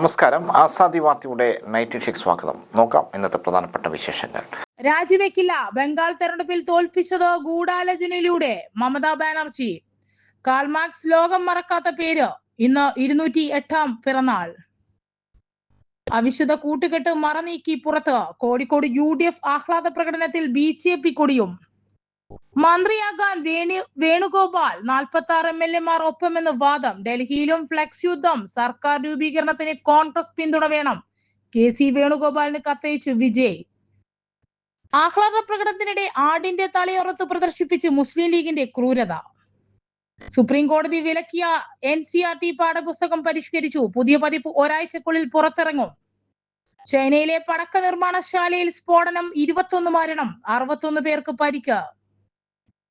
നമസ്കാരം. ആസാദി വാർത്തയുടെ നൈറ്റ് ഷിക്ക് സ്വാഗതം. നോക്കാം ഇന്നത്തെ പ്രധാനപ്പെട്ട വിശേഷങ്ങൾ. രാജിവെക്കില്ല, ബംഗാൾ തെരഞ്ഞെടുപ്പിൽ തോൽപ്പിച്ചത് ഗൂഢാലോചനയിലൂടെ, മമതാ ബാനർജി. കാൾമാർക്സ് ലോകം മറക്കാത്ത പേര്. ഇന്ന് 208-ാം പിറന്നാൾ. അവിശുദ്ധ കൂട്ടുകെട്ട് മറനീക്കി പുറത്ത്. കോഴിക്കോട് UDF ആഹ്ലാദ പ്രകടനത്തിൽ BJP കൊടിയും. മന്ത്രിയാകാൻ വേണുഗോപാൽ 46 MLA-മാർ ഒപ്പമെന്ന് വാദം. ഡൽഹിയിലും ഫ്ലെക്സ് യുദ്ധം. സർക്കാർ രൂപീകരണത്തിന് കോൺഗ്രസ് പിന്തുണ വേണം. KC വേണുഗോപാലിന് കത്തയച്ചു വിജയ്. ആഹ്ലാദ പ്രകടനത്തിനിടെ ആടിന്റെ തലയുറത്ത് പ്രദർശിപ്പിച്ച് മുസ്ലിം ലീഗിന്റെ ക്രൂരത. സുപ്രീം കോടതി വിലക്കിയ NCERT പാഠപുസ്തകം പരിഷ്കരിച്ചു. പുതിയ പതിപ്പ് ഒരാഴ്ചക്കുള്ളിൽ പുറത്തിറങ്ങും. ചൈനയിലെ പടക്ക നിർമ്മാണശാലയിൽ സ്ഫോടനം, 21 മരണം, 61 പേർക്ക് പരിക്ക്.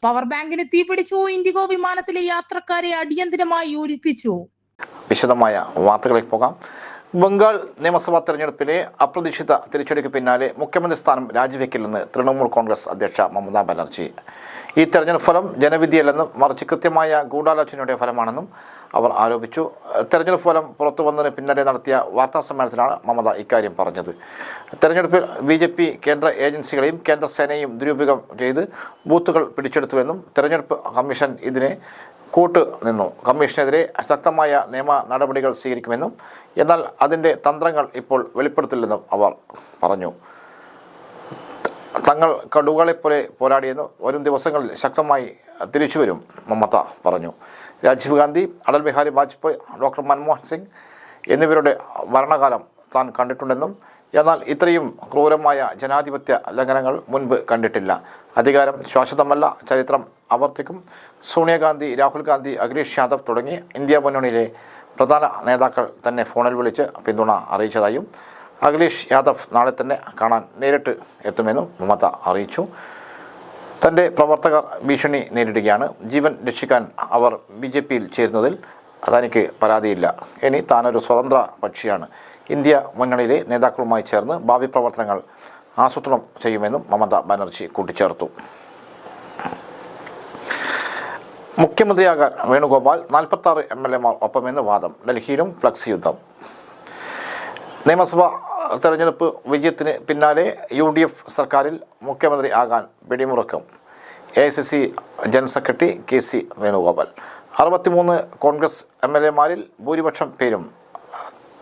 പവർ ബാങ്കിന് തീപിടിച്ചു. ഇൻഡിഗോ വിമാനത്തിലെ യാത്രക്കാരെ അടിയന്തരമായി ഒഴിപ്പിച്ചു. വിശദമായ വാർത്തകളിലേക്ക് പോകാം. ബംഗാൾ നിയമസഭാ തെരഞ്ഞെടുപ്പിലെ അപ്രതീക്ഷിത തിരിച്ചടിക്ക് പിന്നാലെ മുഖ്യമന്ത്രി സ്ഥാനം രാജിവെക്കില്ലെന്ന് തൃണമൂൽ കോൺഗ്രസ് അധ്യക്ഷ മമതാ ബാനർജി. ഈ തെരഞ്ഞെടുപ്പ് ഫലം ജനവിധിയല്ലെന്നും മറിച്ച് കൃത്യമായ ഗൂഢാലോചനയുടെ ഫലമാണെന്നും അവർ ആരോപിച്ചു. തെരഞ്ഞെടുപ്പ് ഫലം പുറത്തു വന്നതിന് പിന്നാലെ നടത്തിയ വാർത്താ സമ്മേളനത്തിലാണ് മമത ഇക്കാര്യം പറഞ്ഞത്. തെരഞ്ഞെടുപ്പിൽ BJP കേന്ദ്ര ഏജൻസികളെയും കേന്ദ്ര സേനയെയും ദുരുപയോഗം ചെയ്ത് ബൂത്തുകൾ പിടിച്ചെടുത്തുവെന്നും തെരഞ്ഞെടുപ്പ് കമ്മീഷൻ ഇതിനെ നിന്നു. കമ്മീഷനെതിരെ ശക്തമായ നിയമ നടപടികൾ സ്വീകരിക്കുമെന്നും എന്നാൽ അതിൻ്റെ തന്ത്രങ്ങൾ ഇപ്പോൾ വെളിപ്പെടുത്തില്ലെന്നും അവർ പറഞ്ഞു. തങ്ങൾ കടുവകളെപ്പോലെ പോരാടിയെന്ന് വരും ദിവസങ്ങളിൽ ശക്തമായി തിരിച്ചുവരും മമത പറഞ്ഞു. രാജീവ് ഗാന്ധി, അടൽ ബിഹാരി വാജ്പേയി, ഡോക്ടർ മൻമോഹൻ സിംഗ് എന്നിവരുടെ ഭരണകാലം താൻ കണ്ടിട്ടുണ്ടെന്നും എന്നാൽ ഇത്രയും ക്രൂരമായ ജനാധിപത്യ ലംഘനങ്ങൾ മുൻപ് കണ്ടിട്ടില്ല. അധികാരം ശാശ്വതമല്ല, ചരിത്രം ആവർത്തിക്കും. സോണിയാഗാന്ധി, രാഹുൽ ഗാന്ധി, അഖിലേഷ് യാദവ് തുടങ്ങി ഇന്ത്യ മുന്നണിയിലെ പ്രധാന നേതാക്കൾ തന്നെ ഫോണിൽ വിളിച്ച് പിന്തുണ അറിയിച്ചതായും അഖിലേഷ് യാദവ് നാളെ തന്നെ കാണാൻ നേരിട്ട് എത്തുമെന്നും മമത അറിയിച്ചു. തൻ്റെ പ്രവർത്തകർ ഭീഷണി നേരിടുകയാണ്. ജീവൻ രക്ഷിക്കാൻ അവർ BJPയിൽ ചേരുന്നതിൽ തനിക്ക് പരാതിയില്ല. ഇനി താനൊരു സ്വതന്ത്ര പക്ഷിയാണ്. ഇന്ത്യ മുന്നണിയിലെ നേതാക്കളുമായി ചേർന്ന് ഭാവി പ്രവർത്തനങ്ങൾ ആസൂത്രണം ചെയ്യുമെന്നും മമതാ ബാനർജി കൂട്ടിച്ചേർത്തു. മുഖ്യമന്ത്രിയാകാൻ വേണുഗോപാൽ 46 MLA-മാർ ഒപ്പമെന്ന് വാദം. ഡൽഹിയിലും ഫ്ലക്സ് യുദ്ധം. നിയമസഭാ തെരഞ്ഞെടുപ്പ് വിജയത്തിന് പിന്നാലെ UDF സർക്കാരിൽ മുഖ്യമന്ത്രി ആകാൻ പിടിമുറുക്കം. AICC general secretary KC Venugopal. 63 Congress MLA-മാരിൽ ഭൂരിപക്ഷം പേരും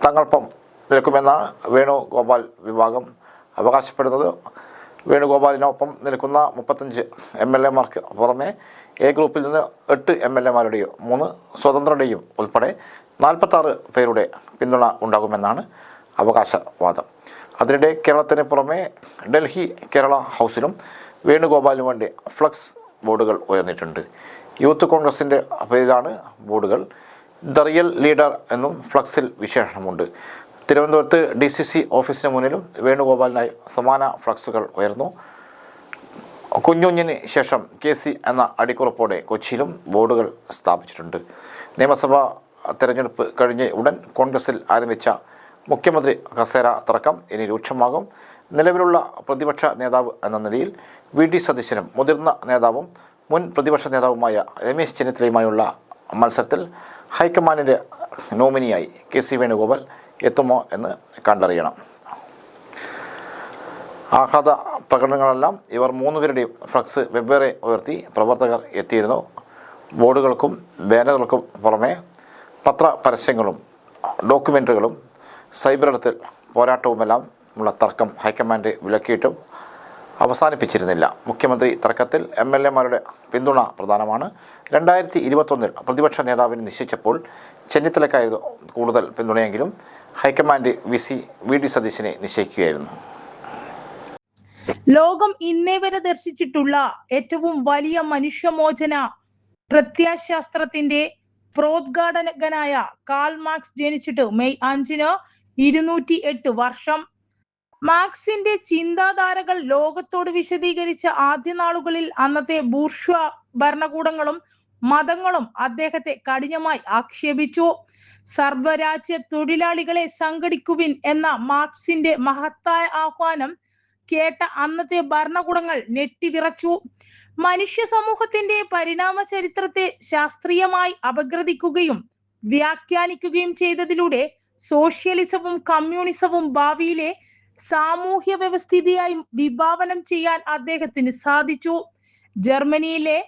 തങ്ങൾപ്പം നിൽക്കുമെന്നാണ് വേണുഗോപാൽ വിഭാഗം അവകാശപ്പെടുന്നത്. വേണുഗോപാലിനൊപ്പം നിൽക്കുന്ന 35 MLA-മാർക്ക് പുറമെ A ഗ്രൂപ്പിൽ നിന്ന് 8 MLA-മാരുടെയും 3 സ്വതന്ത്രരുടെയും ഉൾപ്പെടെ 46 പേരുടെ പിന്തുണ ഉണ്ടാകുമെന്നാണ് അവകാശവാദം. അതിനിടെ കേരളത്തിന് പുറമെ ഡൽഹി കേരള ഹൗസിലും വേണുഗോപാലിന് വേണ്ടി ഫ്ലക്സ് ബോർഡുകൾ ഉയർന്നിട്ടുണ്ട്. യൂത്ത് കോൺഗ്രസിൻ്റെ പേരിലാണ് ബോർഡുകൾ. ദ റിയൽ ലീഡർ എന്നും ഫ്ലക്സിൽ വിശേഷണമുണ്ട്. തിരുവനന്തപുരത്ത് DCC ഓഫീസിന് മുന്നിലും വേണുഗോപാലിനായി സമാന ഫ്ലക്സുകൾ ഉയർന്നു. കുഞ്ഞുഞ്ഞിന് ശേഷം KC എന്ന അടിക്കുറിപ്പോടെ കൊച്ചിയിലും ബോർഡുകൾ സ്ഥാപിച്ചിട്ടുണ്ട്. നിയമസഭാ തെരഞ്ഞെടുപ്പ് കഴിഞ്ഞ ഉടൻ കോൺഗ്രസിൽ ആരംഭിച്ച മുഖ്യമന്ത്രി കസേര തർക്കം ഇനി രൂക്ഷമാകും. നിലവിലുള്ള പ്രതിപക്ഷ നേതാവ് എന്ന നിലയിൽ VD സതീശനും മുതിർന്ന നേതാവും മുൻ പ്രതിപക്ഷ നേതാവുമായ രമേശ് ചെന്നിത്തലയുമായുള്ള മത്സരത്തിൽ ഹൈക്കമാൻഡിൻ്റെ നോമിനിയായി KC വേണുഗോപാൽ എത്തുമോ എന്ന് കണ്ടറിയണം. ആഹ്ലാദ പ്രകടനങ്ങളെല്ലാം ഇവർ 3 പേരുടെയും ഫ്ലക്സ് വെവ്വേറെ ഉയർത്തി പ്രവർത്തകർ എത്തിയിരുന്നു. ബോർഡുകൾക്കും ബാനറുകൾക്കും പുറമെ പത്രപരസ്യങ്ങളും ഡോക്യുമെൻ്ററികളും സൈബറിടത്തിൽ പോരാട്ടവുമെല്ലാം ഉള്ള തർക്കം ഹൈക്കമാൻഡ് വിലക്കിയിട്ടും അവസാനിപ്പിച്ചിരുന്നില്ല. മുഖ്യമന്ത്രി തർക്കത്തിൽ MLA-മാരുടെ പിന്തുണ പ്രധാനമാണ്. 2021 പ്രതിപക്ഷ നേതാവിനെ നിശ്ചയിച്ചപ്പോൾ ചെന്നിത്തലയ്ക്കായിരുന്നു കൂടുതൽ പിന്തുണയെങ്കിലും ഹൈക്കമാൻഡ് VD സതീശനെ നിശ്ചയിക്കുകയായിരുന്നു. ലോകം ഇന്നേ വരെ ദർശിച്ചിട്ടുള്ള ഏറ്റവും വലിയ മനുഷ്യമോചന പ്രത്യയശാസ്ത്രത്തിന്റെ പ്രോദ്ഘാടകനായ കാൾ മാർക്സ് ജനിച്ചിട്ട് മെയ് 5-ന് 208 വർഷം. മാർക്സിന്റെ ചിന്താധാരകൾ ലോകത്തോട് വിശദീകരിച്ച ആദ്യ നാളുകളിൽ അന്നത്തെ ബൂർഷ്വാ ഭരണകൂടങ്ങളും മതങ്ങളും അദ്ദേഹത്തെ കഠിനമായി ആക്ഷേപിച്ചു. സർവ്വരാജ്യ തൊഴിലാളികളെ സംഘടിക്കുവിൻ എന്ന മാർക്സിന്റെ മഹത്തായ ആഹ്വാനം കേട്ട അന്നത്തെ ഭരണകൂടങ്ങൾ ഞെട്ടിവിറച്ചു. മനുഷ്യ സമൂഹത്തിന്റെ പരിണാമ ചരിത്രത്തെ ശാസ്ത്രീയമായി അപഗ്രഥിക്കുകയും വ്യാഖ്യാനിക്കുകയും ചെയ്തതിലൂടെ സോഷ്യലിസവും കമ്മ്യൂണിസവും ഭാവിയിലെ സാമൂഹ്യ വ്യവസ്ഥിതിയായി വിഭാവനം ചെയ്യാൻ അദ്ദേഹത്തിന് സാധിച്ചു. ജർമ്മനിയിലെ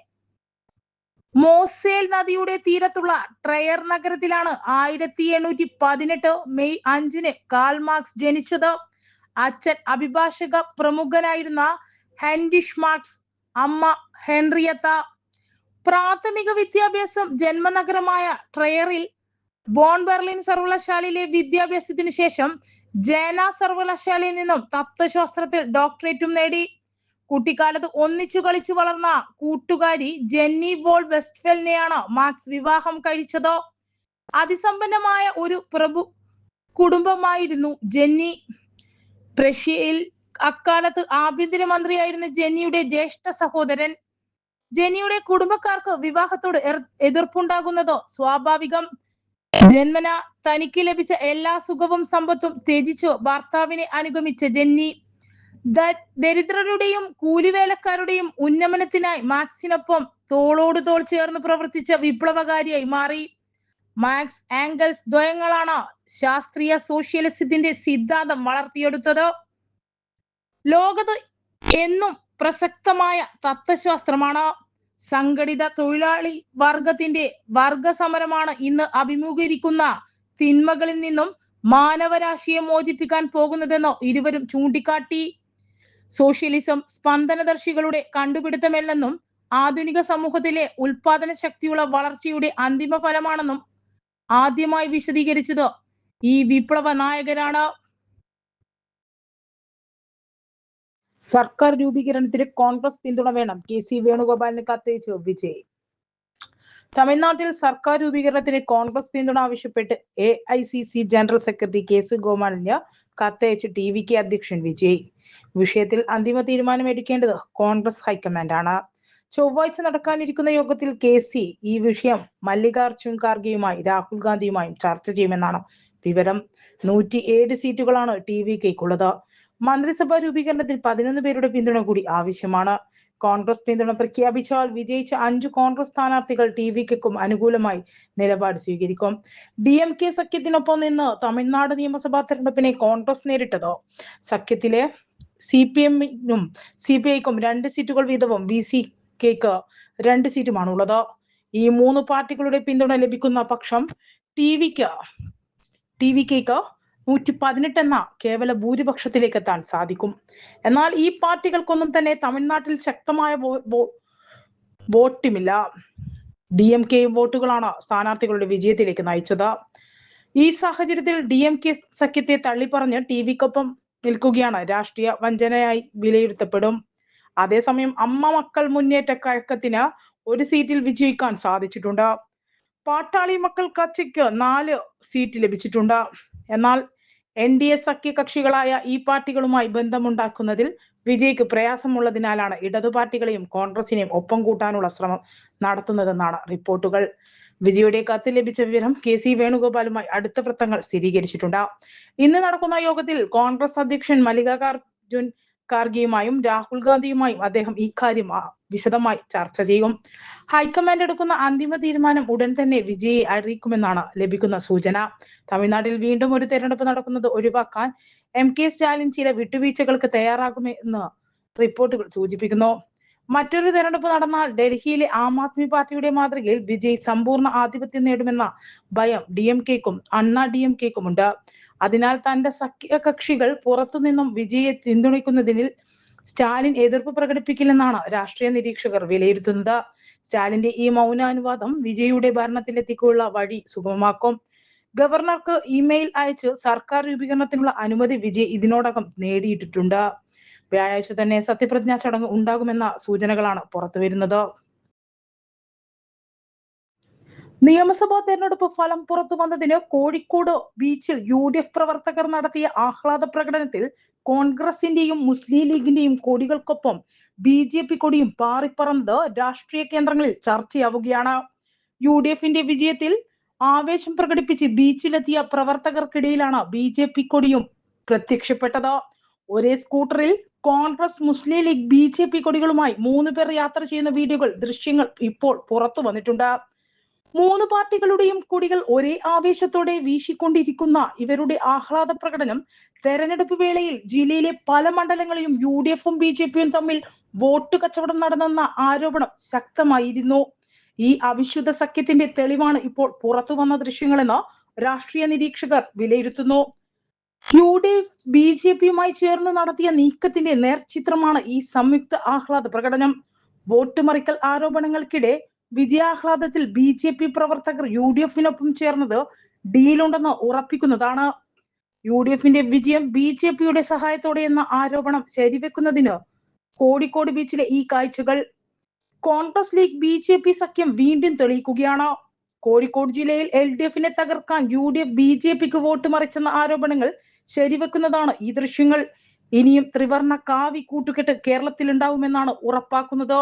മോസേൽ നദിയുടെ തീരത്തുള്ള ട്രയർ നഗരത്തിലാണ് 1818 മെയ് 5 കാൾ മാർക്സ് ജനിച്ചത്. അച്ഛൻ അഭിഭാഷക പ്രമുഖനായിരുന്ന ഹെൻറിഷ് മാർക്സ്, അമ്മ ഹെൻറിയത്ത. പ്രാഥമിക വിദ്യാഭ്യാസം ജന്മനഗരമായ ട്രയറിൽ, ബോൺ ബെർലിൻ സർവകലാശാലയിലെ വിദ്യാഭ്യാസത്തിന് ശേഷം ജേന സർവകലാശാലയിൽ നിന്നും തത്വശാസ്ത്രത്തിൽ ഡോക്ടറേറ്റും നേടി. കുട്ടിക്കാലത്ത് ഒന്നിച്ചു കളിച്ചു വളർന്ന കൂട്ടുകാരി ജെന്നി വോൾ വെസ്റ്റ്ഫെലിനെയാണ് മാർക്സ് വിവാഹം കഴിച്ചത്. അതിസമ്പന്നമായ ഒരു പ്രഭു കുടുംബമായിരുന്നു ജെന്നി. പ്രഷ്യയിൽ അക്കാലത്ത് ആഭ്യന്തരമന്ത്രിയായിരുന്ന ജെന്നിയുടെ ജ്യേഷ്ഠ സഹോദരൻ. ജെന്നിയുടെ കുടുംബക്കാർക്ക് വിവാഹത്തോട് എതിർപ്പുണ്ടാകുന്നത് സ്വാഭാവികം. ജന്മന തനിക്ക് ലഭിച്ച എല്ലാ സുഖവും സമ്പത്തും ത്യജിച്ചു ഭർത്താവിനെ അനുഗമിച്ച ജെന്നി ദരിദ്രരുടെയും കൂലിവേലക്കാരുടെയും ഉന്നമനത്തിനായി മാർക്സിനൊപ്പം തോളോട് തോൾ ചേർന്ന് പ്രവർത്തിച്ച വിപ്ലവകാരിയായി മാറി. മാർക്സ് ആംഗൽസ് ദ്വയങ്ങളാണ് ശാസ്ത്രീയ സോഷ്യലിസത്തിന്റെ സിദ്ധാന്തം വളർത്തിയെടുത്തത്. ലോകത്ത് എന്നും പ്രസക്തമായ തത്വശാസ്ത്രമാണ്. സംഘടിത തൊഴിലാളി വർഗത്തിന്റെ വർഗസമരമാണ് ഇന്ന് അഭിമുഖീകരിക്കുന്ന തിന്മകളിൽ നിന്നും മാനവരാശിയെ മോചിപ്പിക്കാൻ പോകുന്നതെന്ന് ഇരുവരും ചൂണ്ടിക്കാട്ടി. സോഷ്യലിസം സ്പന്ദനദർശികളുടെ കണ്ടുപിടുത്തമല്ലെന്നും ആധുനിക സമൂഹത്തിലെ ഉൽപാദന ശക്തിയുള്ള വളർച്ചയുടെ അന്തിമ ഫലമാണെന്നും ആദ്യമായി വിശദീകരിച്ചത് ഈ വിപ്ലവ നായകരാണ്. സർക്കാർ രൂപീകരണത്തിന് കോൺഗ്രസ് പിന്തുണ വേണം, KC വേണുഗോപാലിന് കത്തയച്ചു വിജയ്. തമിഴ്നാട്ടിൽ സർക്കാർ രൂപീകരണത്തിന് കോൺഗ്രസ് പിന്തുണ ആവശ്യപ്പെട്ട് AICC general secretary KC വേണുഗോപാലിന് കത്തയച്ച് TVK അധ്യക്ഷൻ വിജയ്. വിഷയത്തിൽ അന്തിമ തീരുമാനം എടുക്കേണ്ടത് കോൺഗ്രസ് ഹൈക്കമാൻഡാണ്. ചൊവ്വാഴ്ച നടക്കാനിരിക്കുന്ന യോഗത്തിൽ KC ഈ വിഷയം മല്ലികാർജുൻ ഖാർഗെയുമായി രാഹുൽ ഗാന്ധിയുമായും ചർച്ച ചെയ്യുമെന്നാണ് വിവരം. 107 സീറ്റുകളാണ് TVKയ്ക്കുള്ളത്. മന്ത്രിസഭാ രൂപീകരണത്തിൽ 11 പേരുടെ പിന്തുണ കൂടി ആവശ്യമാണ്. കോൺഗ്രസ് പിന്തുണ പ്രഖ്യാപിച്ചാൽ വിജയിച്ച 5 കോൺഗ്രസ് സ്ഥാനാർത്ഥികൾ TVKയ്ക്കും അനുകൂലമായി നിലപാട് സ്വീകരിക്കും. DMK സഖ്യത്തിനൊപ്പം നിന്ന് തമിഴ്നാട് നിയമസഭാ തെരഞ്ഞെടുപ്പിനെ കോൺഗ്രസ് നേരിട്ടത്. സഖ്യത്തിലെ CPM-നും CPI-ക്കും 2 സീറ്റുകൾ വീതവും VCKയ്ക്ക് 2 സീറ്റുമാണുള്ളത്. ഈ 3 പാർട്ടികളുടെ പിന്തുണ ലഭിക്കുന്ന പക്ഷം TVKയ്ക്ക് 118 എന്ന കേവല ഭൂരിപക്ഷത്തിലേക്ക് എത്താൻ സാധിക്കും. എന്നാൽ ഈ പാർട്ടികൾക്കൊന്നും തന്നെ തമിഴ്നാട്ടിൽ ശക്തമായ വോട്ടുമില്ല. DMK വോട്ടുകളാണ് സ്ഥാനാർത്ഥികളുടെ വിജയത്തിലേക്ക് നയിച്ചത്. ഈ സാഹചര്യത്തിൽ DMK സഖ്യത്തെ തള്ളിപ്പറഞ്ഞ് TVക്കൊപ്പം നിൽക്കുകയാണ് രാഷ്ട്രീയ വഞ്ചനയായി വിലയിരുത്തപ്പെടും. അതേസമയം അമ്മ മക്കൾ മുന്നേറ്റ കഴകത്തിന് 1 സീറ്റിൽ വിജയിക്കാൻ സാധിച്ചിട്ടുണ്ട്. പാട്ടാളി മക്കൾ കച്ചിക്ക് 4 സീറ്റ് ലഭിച്ചിട്ടുണ്ട്. എന്നാൽ NDA സഖ്യ കക്ഷികളായ ഈ പാർട്ടികളുമായി ബന്ധമുണ്ടാക്കുന്നതിൽ വിജയ്ക്ക് പ്രയാസമുള്ളതിനാലാണ് ഇടതു പാർട്ടികളെയും കോൺഗ്രസിനെയും ഒപ്പം കൂട്ടാനുള്ള ശ്രമം നടത്തുന്നതെന്നാണ് റിപ്പോർട്ടുകൾ. വിജയുടെ കത്ത് ലഭിച്ച വിവരം KC വേണുഗോപാലുമായി അടുത്ത വൃത്തങ്ങൾ സ്ഥിരീകരിച്ചിട്ടുണ്ട്. ഇന്ന് നടക്കുന്ന യോഗത്തിൽ കോൺഗ്രസ് അധ്യക്ഷൻ മല്ലികാർജുൻ ഖാർഗെയുമായും രാഹുൽ ഗാന്ധിയുമായും അദ്ദേഹം ഇക്കാര്യം വിശദമായി ചർച്ച ചെയ്യും. ഹൈക്കമാൻഡ് എടുക്കുന്ന അന്തിമ തീരുമാനം ഉടൻ തന്നെ വിജയെ അറിയിക്കുമെന്നാണ് ലഭിക്കുന്ന സൂചന. തമിഴ്നാട്ടിൽ വീണ്ടും ഒരു തെരഞ്ഞെടുപ്പ് നടക്കുന്നത് ഒഴിവാക്കാൻ MK സ്റ്റാലിൻ ചില വിട്ടുവീഴ്ചകൾക്ക് തയ്യാറാകുമെന്ന് റിപ്പോർട്ടുകൾ സൂചിപ്പിക്കുന്നു. മറ്റൊരു തെരഞ്ഞെടുപ്പ് നടന്നാൽ ഡൽഹിയിലെ ആം ആദ്മി പാർട്ടിയുടെ മാതൃകയിൽ വിജയ് സമ്പൂർണ്ണ ആധിപത്യം നേടുമെന്ന ഭയം DMKയ്ക്കും അണ്ണാ DMKയ്ക്കും ഉണ്ട്. അതിനാൽ തന്റെ സഖ്യകക്ഷികൾ പുറത്തുനിന്നും വിജയെ പിന്തുണയ്ക്കുന്നതിൽ സ്റ്റാലിൻ എതിർപ്പ് പ്രകടിപ്പിക്കില്ലെന്നാണ് രാഷ്ട്രീയ നിരീക്ഷകർ വിലയിരുത്തുന്നത്. സ്റ്റാലിന്റെ ഈ മൗനാനുവാദം വിജയുടെ ഭരണത്തിലെത്തിക്കുള്ള വഴി സുഗമമാക്കും. ഗവർണർക്ക് ഇമെയിൽ അയച്ച് സർക്കാർ രൂപീകരണത്തിനുള്ള അനുമതി വിജയ് ഇതിനോടകം നേടിയിട്ടുണ്ട്. വ്യാഴാഴ്ച തന്നെ സത്യപ്രതിജ്ഞാ ചടങ്ങ് ഉണ്ടാകുമെന്ന സൂചനകളാണ് പുറത്തുവരുന്നത്. നിയമസഭാ തെരഞ്ഞെടുപ്പ് ഫലം പുറത്തു വന്നതിന് കോഴിക്കോട് ബീച്ചിൽ UDF പ്രവർത്തകർ നടത്തിയ ആഹ്ലാദ പ്രകടനത്തിൽ കോൺഗ്രസിന്റെയും മുസ്ലിം ലീഗിന്റെയും കൊടികൾക്കൊപ്പം BJP കൊടിയും പാറിപ്പറന്നത് രാഷ്ട്രീയ കേന്ദ്രങ്ങളിൽ ചർച്ചയാവുകയാണ്. UDFന്റെ വിജയത്തിൽ ആവേശം പ്രകടിപ്പിച്ച് ബീച്ചിലെത്തിയ പ്രവർത്തകർക്കിടയിലാണ് BJP കൊടിയും പ്രത്യക്ഷപ്പെട്ടത്. ഒരേ സ്കൂട്ടറിൽ കോൺഗ്രസ്, മുസ്ലിം ലീഗ്, BJP കൊടികളുമായി 3 പേർ യാത്ര ചെയ്യുന്ന വീഡിയോകൾ, ദൃശ്യങ്ങൾ ഇപ്പോൾ പുറത്തു വന്നിട്ടുണ്ട്. മൂന്ന് പാർട്ടികളുടെയും കൊടികൾ ഒരേ ആവേശത്തോടെ വീശിക്കൊണ്ടിരിക്കുന്ന ഇവരുടെ ആഹ്ലാദ പ്രകടനം തെരഞ്ഞെടുപ്പ് വേളയിൽ ജില്ലയിലെ പല മണ്ഡലങ്ങളിലും UDF-ഉം BJP-യും തമ്മിൽ വോട്ട് കച്ചവടം നടന്നെന്ന ആരോപണം ശക്തമായിരുന്നു. ഈ അവിശുദ്ധ സഖ്യത്തിന്റെ തെളിവാണ് ഇപ്പോൾ പുറത്തു വന്ന ദൃശ്യങ്ങളെന്ന് രാഷ്ട്രീയ നിരീക്ഷകർ വിലയിരുത്തുന്നു. UDF BJP-യുമായി ചേർന്ന് നടത്തിയ നീക്കത്തിന്റെ നേർചിത്രമാണ് ഈ സംയുക്ത ആഹ്ലാദ പ്രകടനം. വോട്ട് മറിക്കൽ ആരോപണങ്ങൾക്കിടെ വിജയാഹ്ലാദത്തിൽ BJP പ്രവർത്തകർ UDF-നൊപ്പം ചേർന്നത് ഡീലുണ്ടെന്ന് ഉറപ്പിക്കുന്നതാണ്. UDF-ന്റെ വിജയം BJP-യുടെ സഹായത്തോടെ എന്ന ആരോപണം ശരിവെക്കുന്നതിന് കോഴിക്കോട് ബീച്ചിലെ ഈ കാഴ്ചകൾ കോൺഗ്രസ് ലീഗ് BJP സഖ്യം വീണ്ടും തെളിയിക്കുകയാണ്. കോഴിക്കോട് ജില്ലയിൽ LDF-നെ തകർക്കാൻ UDF BJP-ക്ക് വോട്ട് മറിച്ചെന്ന ആരോപണങ്ങൾ ശരിവെക്കുന്നതാണ് ഈ ദൃശ്യങ്ങൾ. ഇനിയും ത്രിവർണ കാവി കൂട്ടുകെട്ട് കേരളത്തിൽ ഉണ്ടാവുമെന്നാണ് ഉറപ്പാക്കുന്നത്.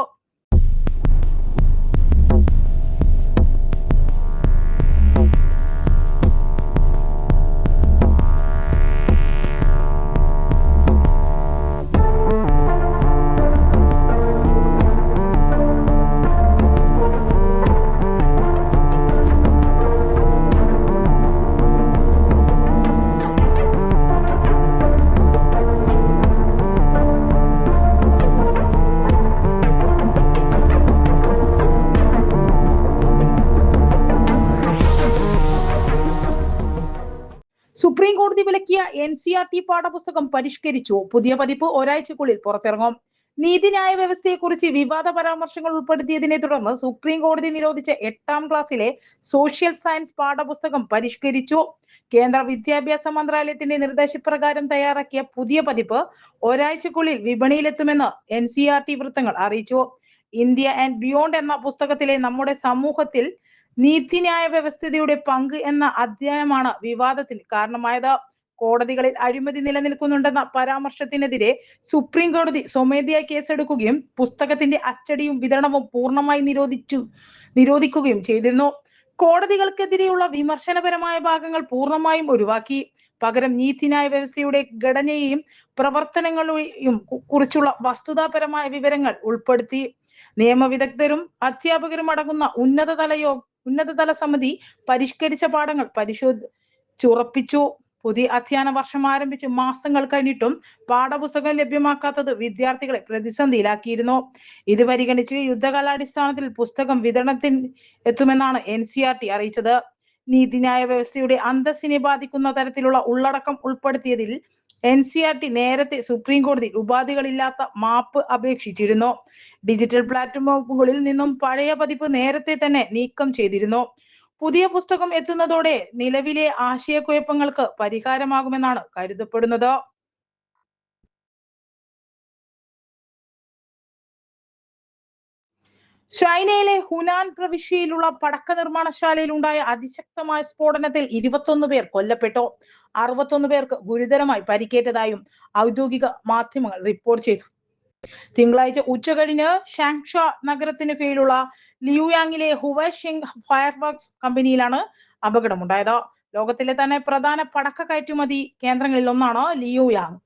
സുപ്രീം കോടതി വിലക്കിയ NCERT പാഠപുസ്തകം പരിഷ്കരിച്ചു. പുതിയ പതിപ്പ് ഒരാഴ്ചക്കുള്ളിൽ പുറത്തിറങ്ങും. നീതിന്യായ വ്യവസ്ഥയെക്കുറിച്ച് വിവാദ പരാമർശങ്ങൾ ഉൾപ്പെടുത്തിയതിനെ തുടർന്ന് സുപ്രീം കോടതി നിരോധിച്ച 8ാം ക്ലാസ്സിലെ സോഷ്യൽ സയൻസ് പാഠപുസ്തകം പരിഷ്കരിച്ചു. കേന്ദ്ര വിദ്യാഭ്യാസ മന്ത്രാലയത്തിന്റെ നിർദ്ദേശപ്രകാരം തയ്യാറാക്കിയ പുതിയ പതിപ്പ് ഒരാഴ്ചക്കുള്ളിൽ വിപണിയിലെത്തുമെന്ന് NCERT വൃത്തങ്ങൾ അറിയിച്ചു. ഇന്ത്യ ആൻഡ് ബിയോണ്ട് എന്ന പുസ്തകത്തിലെ നമ്മുടെ സമൂഹത്തിൽ നീതിന്യായ വ്യവസ്ഥയുടെ പങ്ക് എന്ന അധ്യായമാണ് വിവാദത്തിന് കാരണമായത്. കോടതികളിൽ അഴിമതി നിലനിൽക്കുന്നുണ്ടെന്ന പരാമർശത്തിനെതിരെ സുപ്രീം കോടതി സ്വമേധയാ കേസെടുക്കുകയും പുസ്തകത്തിന്റെ അച്ചടിയും വിതരണവും പൂർണ്ണമായി നിരോധിക്കുകയും ചെയ്തിരുന്നു. കോടതികൾക്കെതിരെയുള്ള വിമർശനപരമായ ഭാഗങ്ങൾ പൂർണ്ണമായും ഒഴിവാക്കി. പകരം നീതിന്യായ വ്യവസ്ഥയുടെ ഘടനയെയും പ്രവർത്തനങ്ങളെയും കുറിച്ചുള്ള വസ്തുതാപരമായ വിവരങ്ങൾ ഉൾപ്പെടുത്തി. നിയമവിദഗ്ധരും അധ്യാപകരും അടങ്ങുന്ന ഉന്നതതല സമിതി പരിഷ്കരിച്ച പാഠങ്ങൾ പരിശോധിച്ചുറപ്പിച്ചു. പുതിയ അധ്യയന വർഷം ആരംഭിച്ച് മാസങ്ങൾ കഴിഞ്ഞിട്ടും പാഠപുസ്തകം ലഭ്യമാക്കാത്തത് വിദ്യാർത്ഥികളെ പ്രതിസന്ധിയിലാക്കിയിരുന്നു. ഇത് പരിഗണിച്ച് യുദ്ധകാലാടിസ്ഥാനത്തിൽ പുസ്തകം വിതരണത്തിന് എത്തുമെന്നാണ് NCERT അറിയിച്ചത്. നീതിന്യായ വ്യവസ്ഥയുടെ അന്തസ്സിനെ ബാധിക്കുന്ന തരത്തിലുള്ള ഉള്ളടക്കം ഉൾപ്പെടുത്തിയതിൽ NCERT നേരത്തെ സുപ്രീം കോടതി ഉപാധികളില്ലാത്ത മാപ്പ് അപേക്ഷിച്ചിരുന്നു. ഡിജിറ്റൽ പ്ലാറ്റ്ഫോമുകളിൽ നിന്നും പഴയ പതിപ്പ് നേരത്തെ തന്നെ നീക്കം ചെയ്തിരുന്നു. പുതിയ പുസ്തകം എത്തുന്നതോടെ നിലവിലെ ആശയക്കുഴപ്പങ്ങൾക്ക് പരിഹാരമാകുമെന്നാണ് കരുതപ്പെടുന്നത്. ചൈനയിലെ ഹുനാൻ പ്രവിശ്യയിലുള്ള പടക്ക നിർമ്മാണശാലയിൽ ഉണ്ടായ അതിശക്തമായ സ്ഫോടനത്തിൽ 21 പേർ കൊല്ലപ്പെട്ടു. 61 പേർക്ക് ഗുരുതരമായി പരിക്കേറ്റതായും ഔദ്യോഗിക മാധ്യമങ്ങൾ റിപ്പോർട്ട് ചെയ്തു. തിങ്കളാഴ്ച ഉച്ചകഴിഞ്ഞ് ഷാങ്ഷ നഗരത്തിന് കീഴിലുള്ള ലിയുയാങ്ങിലെ ഹുവൈഷിങ് ഫയർവർക്സ് കമ്പനിയിലാണ് അപകടമുണ്ടായത്. ലോകത്തിലെ തന്നെ പ്രധാന പടക്ക കയറ്റുമതി കേന്ദ്രങ്ങളിൽ ഒന്നാണ് ലിയുയാങ്.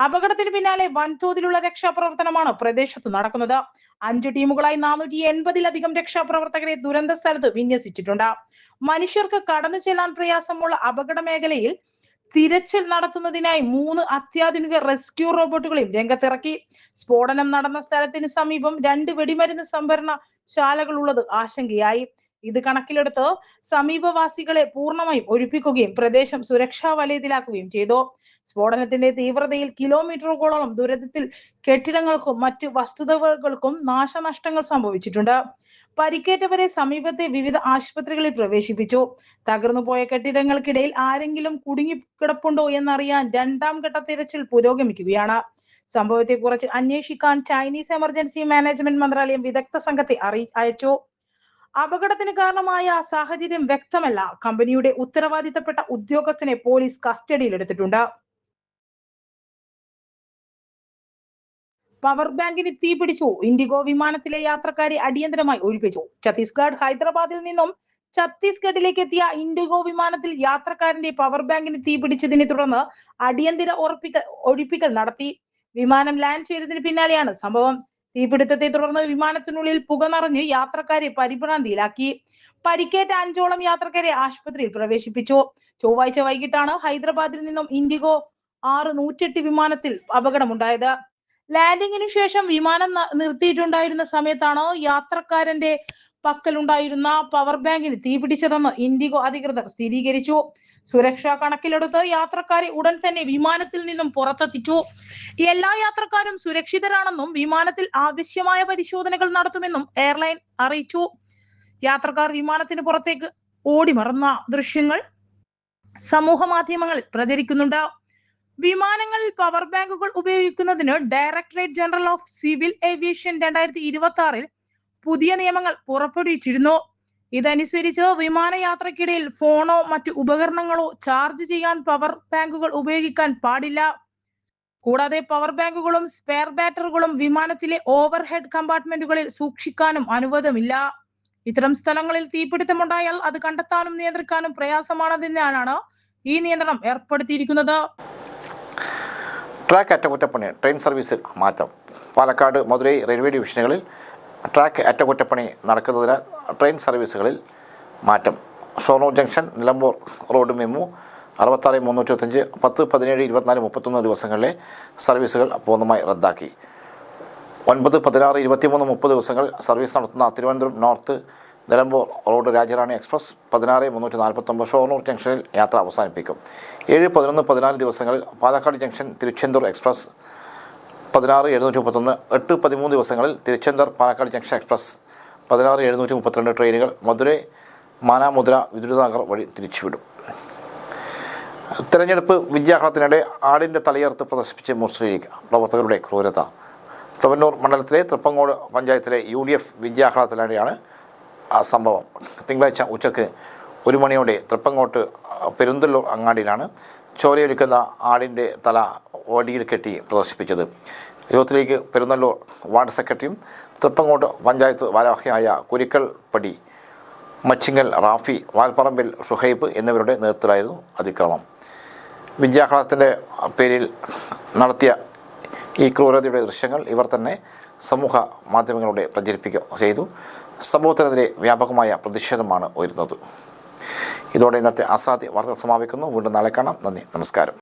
അപകടത്തിന് പിന്നാലെ വൻതോതിലുള്ള രക്ഷാപ്രവർത്തനമാണ് പ്രദേശത്ത് നടക്കുന്നത്. 5 ടീമുകളായി 480-ലധികം രക്ഷാപ്രവർത്തകരെ ദുരന്ത സ്ഥലത്ത് വിന്യസിച്ചിട്ടുണ്ട്. മനുഷ്യർക്ക് കടന്നു ചെല്ലാൻ പ്രയാസമുള്ള അപകട മേഖലയിൽ തിരച്ചിൽ നടത്തുന്നതിനായി 3 അത്യാധുനിക റെസ്ക്യൂ റോബോട്ടുകളെയും രംഗത്തിറക്കി. സ്ഫോടനം നടന്ന സ്ഥലത്തിന് സമീപം 2 വെടിമരുന്ന് സംഭരണ ശാലകൾ ഉള്ളത് ആശങ്കയായി. ഇത് കണക്കിലെടുത്ത് സമീപവാസികളെ പൂർണ്ണമായും ഒഴിപ്പിക്കുകയും പ്രദേശം സുരക്ഷാ വലയത്തിലാക്കുകയും ചെയ്തു. സ്ഫോടനത്തിന്റെ തീവ്രതയിൽ കിലോമീറ്ററുകളോളം ദൂരത്തിൽ കെട്ടിടങ്ങൾക്കും മറ്റ് വസ്തുതകൾക്കും നാശനഷ്ടങ്ങൾ സംഭവിച്ചിട്ടുണ്ട്. പരിക്കേറ്റവരെ സമീപത്തെ വിവിധ ആശുപത്രികളിൽ പ്രവേശിപ്പിച്ചു. തകർന്നുപോയ കെട്ടിടങ്ങൾക്കിടയിൽ ആരെങ്കിലും കുടുങ്ങിക്കിടപ്പുണ്ടോ എന്നറിയാൻ 2ാം ഘട്ട തിരച്ചിൽ പുരോഗമിക്കുകയാണ്. സംഭവത്തെക്കുറിച്ച് അന്വേഷിക്കാൻ ചൈനീസ് എമർജൻസി മാനേജ്മെന്റ് മന്ത്രാലയം വിദഗ്ധ സംഘത്തെ അയച്ചു. അപകടത്തിന് കാരണമായ സാഹചര്യം വ്യക്തമല്ല. കമ്പനിയുടെ ഉത്തരവാദിത്തപ്പെട്ട ഉദ്യോഗസ്ഥനെ പോലീസ് കസ്റ്റഡിയിലെടുത്തിട്ടുണ്ട്. പവർ ബാങ്കിന് തീപിടിച്ചു. ഇൻഡിഗോ വിമാനത്തിലെ യാത്രക്കാരെ അടിയന്തരമായി ഒഴിപ്പിച്ചു. ഛത്തീസ്ഗഡ് ഹൈദരാബാദിൽ നിന്നും ഛത്തീസ്ഗഡിലേക്ക് എത്തിയ ഇൻഡിഗോ വിമാനത്തിൽ യാത്രക്കാരന്റെ പവർ ബാങ്കിന് തീപിടിച്ചതിനെ തുടർന്ന് അടിയന്തര ഒഴിപ്പിക്കൽ നടത്തി. വിമാനം ലാൻഡ് ചെയ്തതിന് പിന്നാലെയാണ് സംഭവം. തീപിടുത്തത്തെ തുടർന്ന് വിമാനത്തിനുള്ളിൽ പുക നിറഞ്ഞ് യാത്രക്കാരെ പരിഭ്രാന്തിയിലാക്കി. പരിക്കേറ്റ 5ഓളം യാത്രക്കാരെ ആശുപത്രിയിൽ പ്രവേശിപ്പിച്ചു. ചൊവ്വാഴ്ച വൈകിട്ടാണ് ഹൈദരാബാദിൽ നിന്നും ഇൻഡിഗോ 6-108 വിമാനത്തിൽ അപകടമുണ്ടായത്. ലാൻഡിങ്ങിനു ശേഷം വിമാനം നിർത്തിയിട്ടുണ്ടായിരുന്ന സമയത്താണ് യാത്രക്കാരന്റെ പക്കലുണ്ടായിരുന്ന പവർ ബാങ്കിന് തീപിടിച്ചതെന്ന് ഇൻഡിഗോ അധികൃതർ സ്ഥിരീകരിച്ചു. സുരക്ഷ കണക്കിലെടുത്ത് യാത്രക്കാരെ ഉടൻ തന്നെ വിമാനത്തിൽ നിന്നും പുറത്തെത്തിച്ചു. എല്ലാ യാത്രക്കാരും സുരക്ഷിതരാണെന്നും വിമാനത്തിൽ ആവശ്യമായ പരിശോധനകൾ നടത്തുമെന്നും എയർലൈൻ അറിയിച്ചു. യാത്രക്കാർ വിമാനത്തിന് പുറത്തേക്ക് ഓടിമറന്ന ദൃശ്യങ്ങൾ സമൂഹ മാധ്യമങ്ങളിൽ പ്രചരിക്കുന്നുണ്ട്. വിമാനങ്ങളിൽ പവർ ബാങ്കുകൾ ഉപയോഗിക്കുന്നതിന് directorate general of civil aviation 2026 പുതിയ നിയമങ്ങൾ പുറപ്പെടുവിച്ചിരുന്നു. ഇതനുസരിച്ച് വിമാനയാത്രക്കിടയിൽ ഫോണോ മറ്റു ഉപകരണങ്ങളോ ചാർജ് ചെയ്യാൻ പവർ ബാങ്കുകൾ ഉപയോഗിക്കാൻ പാടില്ല. കൂടാതെ പവർ ബാങ്കുകളും സ്പെയർ ബാറ്ററികളും വിമാനത്തിലെ ഓവർ ഹെഡ് കമ്പാർട്ട്മെന്റുകളിൽ സൂക്ഷിക്കാനും അനുവാദമില്ല. ഇത്തരം സ്ഥലങ്ങളിൽ തീപിടുത്തമുണ്ടായാൽ അത് കണ്ടെത്താനും നിയന്ത്രിക്കാനും പ്രയാസമാണെന്നതിനാലാണ് ഈ നിയന്ത്രണം ഏർപ്പെടുത്തിയിരിക്കുന്നത്. ട്രാക്ക് അറ്റകുറ്റപ്പണി ട്രെയിൻ സർവീസിൽ മാറ്റം. പാലക്കാട്, മധുരൈ റെയിൽവേ ഡിവിഷനുകളിൽ ട്രാക്ക് അറ്റകുറ്റപ്പണി നടക്കുന്നതിനാൽ ട്രെയിൻ സർവീസുകളിൽ മാറ്റം. Shoranur junction, Nilambur road MEMU 66-325, 10, 17, 24, 31 ദിവസങ്ങളിലെ സർവീസുകൾ പൂർണ്ണമായി റദ്ദാക്കി. 9, 16, 23, 30 ദിവസങ്ങൾ സർവീസ് നടത്തുന്ന Thiruvananthapuram north Nilambur road Rajarani express 16-349 Shoranur ജംഗ്ഷനിൽ യാത്ര അവസാനിപ്പിക്കും. 7, 11, 14 ദിവസങ്ങളിൽ പാലക്കാട് ജംഗ്ഷൻ തിരുച്ചെന്തൂർ എക്സ്പ്രസ് 16-731, 8, 13 ദിവസങ്ങളിൽ തിരുച്ചെന്തൂർ പാലക്കാട് ജംഗ്ഷൻ എക്സ്പ്രസ് 16-732 ട്രെയിനുകൾ മധുരൈ മാനാമുദ്ര വിദ്യുതനഗർ വഴി തിരിച്ചുവിടും. തെരഞ്ഞെടുപ്പ് വിദ്യാഹ്ലാദത്തിനിടെ ആടിൻ്റെ തലയേർത്ത് പ്രദർശിപ്പിച്ച് മുസ്ലിം ലീഗ് പ്രവർത്തകരുടെ ക്രൂരത. തവന്നൂർ മണ്ഡലത്തിലെ തൃപ്പങ്ങോട് പഞ്ചായത്തിലെ UDF വിദ്യാഹ്ലാദത്തിനിടെയാണ് സംഭവം. തിങ്കളാഴ്ച ഉച്ചയ്ക്ക് 1 മണിയോടെ തൃപ്പങ്ങോട്ട് പെരുന്തല്ലൂർ അങ്ങാടിയിലാണ് ചോരയൊലിക്കുന്ന ആടിൻ്റെ തല വടിയിൽ കെട്ടി പ്രദർശിപ്പിച്ചത്. യൂത്ത് ലീഗ് പെരുന്തല്ലൂർ വാർഡ് സെക്രട്ടറിയും തൃപ്പങ്ങോട്ട് പഞ്ചായത്ത് ഭാരവാഹിയായ കുരിക്കൽ പടി മച്ചിങ്ങൽ റാഫി, വാൽപ്പറമ്പിൽ ഷുഹൈബ് എന്നിവരുടെ നേതൃത്വത്തിലായിരുന്നു അതിക്രമം. വിദ്യാഹ്ലാദത്തിൻ്റെ പേരിൽ നടത്തിയ ഈ ക്രൂരതയുടെ ദൃശ്യങ്ങൾ ഇവർ തന്നെ സമൂഹ മാധ്യമങ്ങളിലൂടെ പ്രചരിപ്പിക്കുക ചെയ്തു. സംഭവത്തിനെതിരെ വ്യാപകമായ പ്രതിഷേധമാണ് ഉയരുന്നത്. ഇതോടെ ഇന്നത്തെ അസാധ്യ വാർത്തകൾ സമാപിക്കുന്നു. വീണ്ടും നാളെ കാണാം. നന്ദി, നമസ്കാരം.